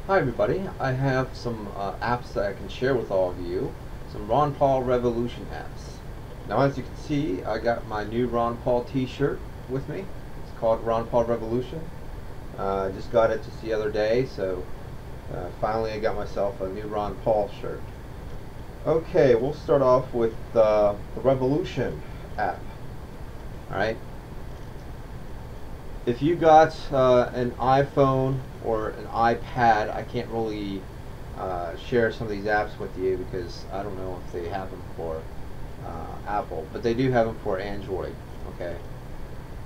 Hi everybody, I have some apps that I can share with all of you, some Ron Paul Revolution apps. Now as you can see, I got my new Ron Paul t-shirt with me. It's called Ron Paul Revolution. I just got it just the other day, so finally I got myself a new Ron Paul shirt. Okay, we'll start off with the Revolution app. Alright, if you got an iPhone or an iPad, I can't really share some of these apps with you because I don't know if they have them for Apple, but they do have them for Android. Okay,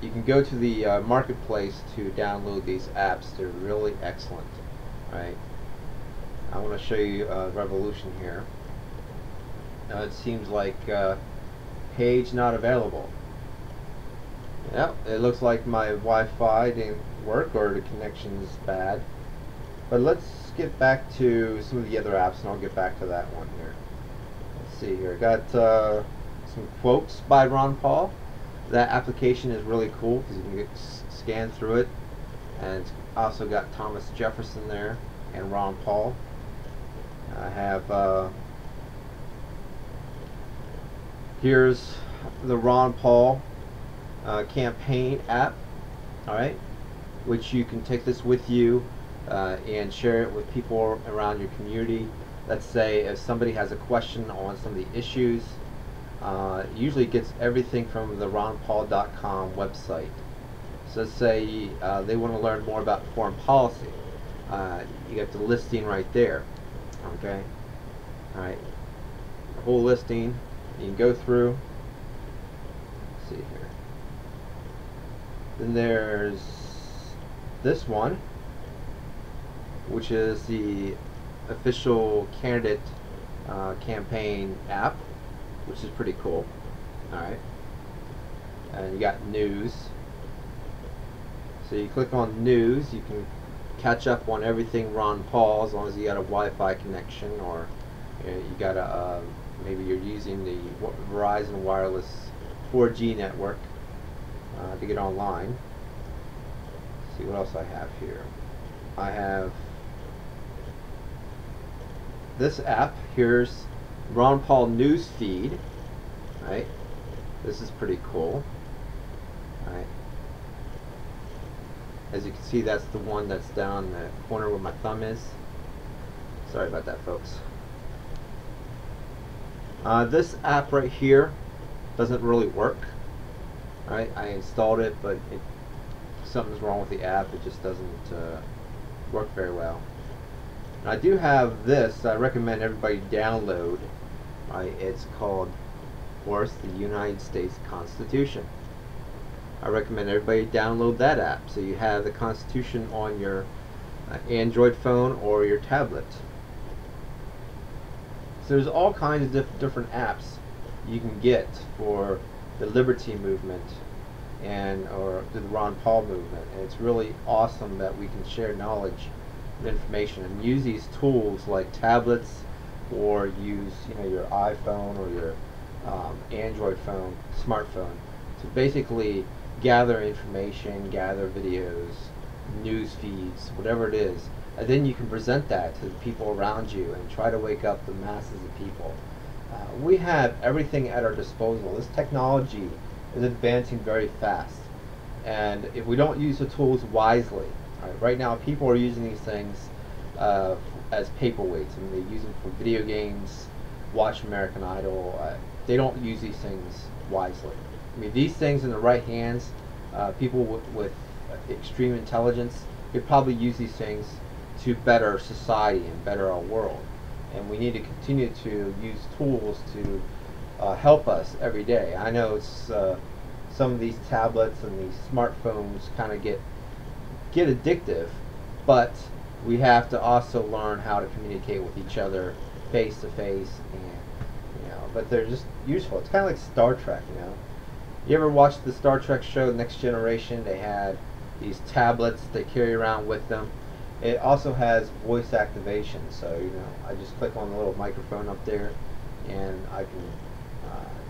you can go to the marketplace to download these apps. They're really excellent. Right, I want to show you Revolution here. Now it seems like page not available. Yep, it looks like my Wi-Fi didn't work or the connection's bad. But let's get back to some of the other apps and I'll get back to that one here. Let's see here. I got some quotes by Ron Paul. That application is really cool because you can scan through it. And it's also got Thomas Jefferson there and Ron Paul. I have here's the Ron Paul campaign app, alright, which you can take this with you and share it with people around your community. Let's say if somebody has a question on some of the issues, usually gets everything from the ronpaul.com website. So let's say they want to learn more about foreign policy. You get the listing right there. Okay, alright, the whole listing you can go through. Let's see here. Then there's this one, which is the official candidate campaign app, which is pretty cool. Alright. And you got news. So you click on news, you can catch up on everything Ron Paul as long as you got a Wi-Fi connection, or you got a maybe you're using the Verizon wireless 4G network to get online. Let's see what else I have here. I have this app. Here's Ron Paul news feed. Right, this is pretty cool. Right, as you can see, that's the one that's down in the corner where my thumb is. Sorry about that, folks. This app right here doesn't really work. Right, I installed it, but something's wrong with the app. It just doesn't work very well. And I do have this. I recommend everybody download. It's called, of course, the United States Constitution. I recommend everybody download that app so you have the Constitution on your Android phone or your tablet. So there's all kinds of different apps you can get for the liberty movement or the Ron Paul movement, and it's really awesome that we can share knowledge and information and use these tools like tablets, or use your iPhone or your Android phone, smartphone, to basically gather information, gather videos, news feeds, whatever it is, and then you can present that to the people around you and try to wake up the masses of people. We have everything at our disposal. This technology is advancing very fast, and if we don't use the tools wisely, right now people are using these things as paperweights. I mean, they use them for video games, watch American Idol. They don't use these things wisely. I mean, these things in the right hands, people with extreme intelligence could probably use these things to better society and better our world. And we need to continue to use tools to help us every day. I know it's some of these tablets and these smartphones kind of get addictive, but we have to also learn how to communicate with each other face to face, and but they're just useful. It's kind of like Star Trek. You ever watched the Star Trek show Next Generation? They had these tablets they carry around with them. It also has voice activation, so I just click on the little microphone up there, and I can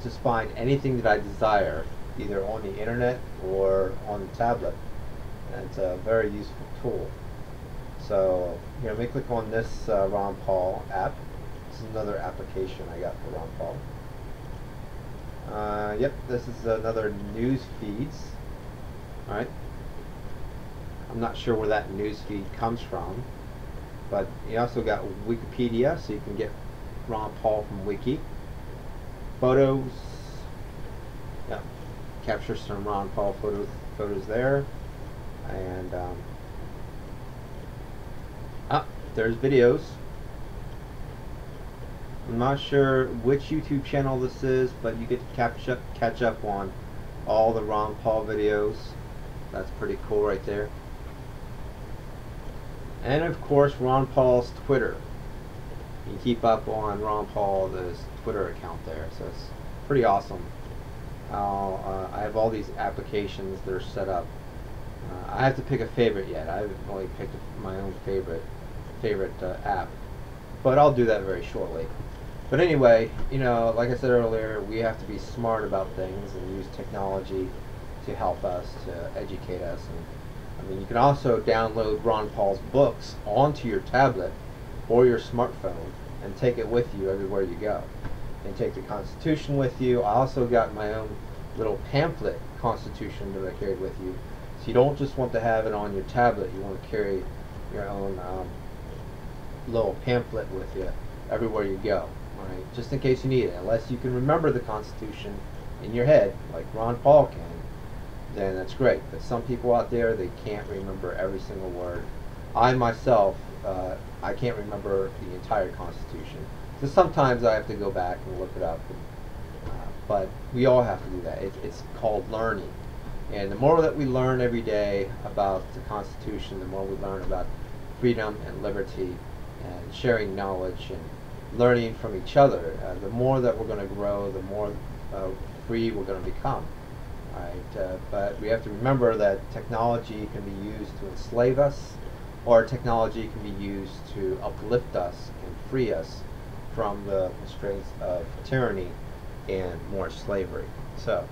just find anything that I desire, either on the internet or on the tablet. And it's a very useful tool. So let me click on this Ron Paul app. This is another application I got for Ron Paul. Yep, this is another news feeds. Alright. I'm not sure where that news feed comes from, but you also got Wikipedia, so you can get Ron Paul from Wiki. Photos. Yep. Capture some Ron Paul photos there. And there's videos. I'm not sure which YouTube channel this is, but you get to catch up on all the Ron Paul videos. That's pretty cool right there. And of course, Ron Paul's Twitter. You can keep up on Ron Paul's Twitter account there, so it's pretty awesome. I have all these applications that are set up. I have to pick a favorite yet. I haven't really picked my own favorite app, but I'll do that very shortly. But anyway, like I said earlier, we have to be smart about things and use technology to help us, to educate us. And I mean, you can also download Ron Paul's books onto your tablet or your smartphone and take it with you everywhere you go. And take the Constitution with you. I also got my own little pamphlet Constitution that I carried with you. So you don't just want to have it on your tablet, you want to carry your own little pamphlet with you everywhere you go. Right? Just in case you need it. Unless you can remember the Constitution in your head, like Ron Paul can, then that's great. But some people out there, they can't remember every single word. I myself, I can't remember the entire Constitution. So sometimes I have to go back and look it up. But we all have to do that. It's called learning. And the more that we learn every day about the Constitution, the more we learn about freedom and liberty and sharing knowledge and learning from each other, the more that we're going to grow, the more free we're going to become. Right? But we have to remember that technology can be used to enslave us, or technology can be used to uplift us and free us from the constraints of tyranny and more slavery. So,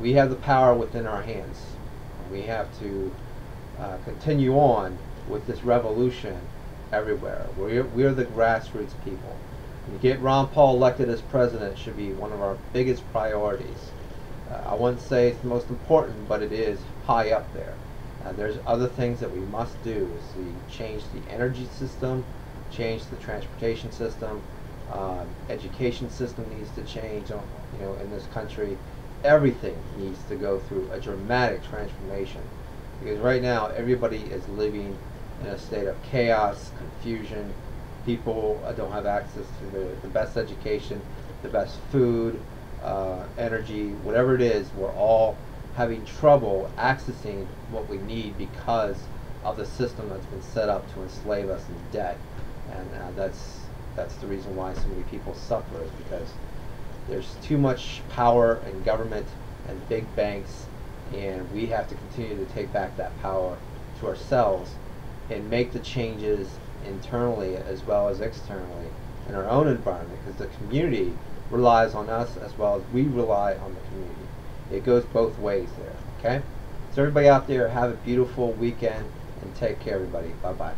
we have the power within our hands. We have to continue on with this revolution everywhere. We're the grassroots people. To get Ron Paul elected as president should be one of our biggest priorities. I wouldn't say it's the most important, but it is high up there. There's other things that we must do. Is we change the energy system, change the transportation system, education system needs to change. In this country, everything needs to go through a dramatic transformation, because right now everybody is living in a state of chaos, confusion. People don't have access to the best education, the best food, energy, whatever it is. We're all having trouble accessing what we need because of the system that's been set up to enslave us in debt. And that's the reason why so many people suffer, is because there's too much power in government and big banks, and we have to continue to take back that power to ourselves and make the changes internally as well as externally in our own environment, because the community relies on us as well as we rely on the community. It goes both ways there, okay? So everybody out there, have a beautiful weekend and take care, everybody. Bye-bye.